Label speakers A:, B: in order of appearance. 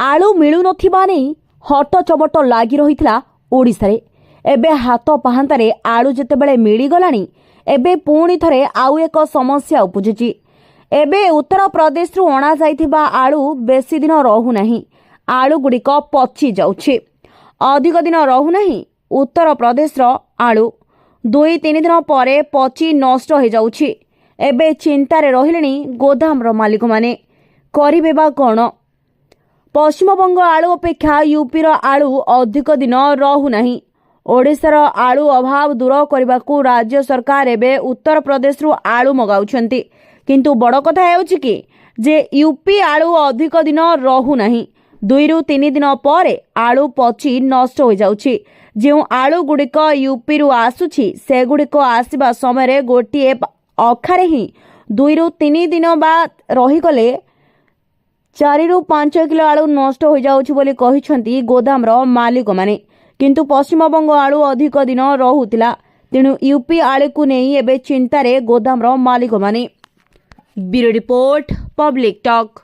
A: आलू मिलू नथिबा नै हट चमट लागी रहितला ओडिसारे। एबे हाथ पाहांतारे आलू जेतेबेले मिलिगलानी एबे पुणी थरे आउ एक समस्या उपुजुची। एबे उत्तर प्रदेश रु अणा जाइथिबा आलू बेसी दिन रहु नाही। आलू गुड़िक पची जाउछि, अधिक दिन रहु नाही। उत्तर प्रदेश रो आलू 2-3 दिन परे पची नष्ट हो जाउछि। एबे चिंतारे रहिलेनी गोदाम रो मालिक माने करिबे बा कोन। पश्चिमबंग आलू अपेक्षा यूपीर आलू अधिक दिन रहु नाही। ओडिशार आलू अभाव दूर करने राज्य सरकार एवं उत्तर प्रदेश रु आलू मगाउछंती। किंतु बड़ कथा हेउछि कि जे यूपी आलू अधिक दिन रहु नाही। 2-3 दिन पर आलू पची नष्ट हो जाउछि। जो आलू गुड़िक यूपी रु आसुछि से गुड़िक आसवा समय गोटे अखारे ही 2-3 दिन बाद रहीगले 4-5 किलो आलू नष्ट हो जाउछि बोली कहिसंती गोदाम रो मालिक माने। किंतु पश्चिमबंग आलू अधिक दिन रहुतिला, तेणु यूपी आलू को नहीं एबे चिंतारे गोदाम रो मालिक माने। Bureau report, public talk.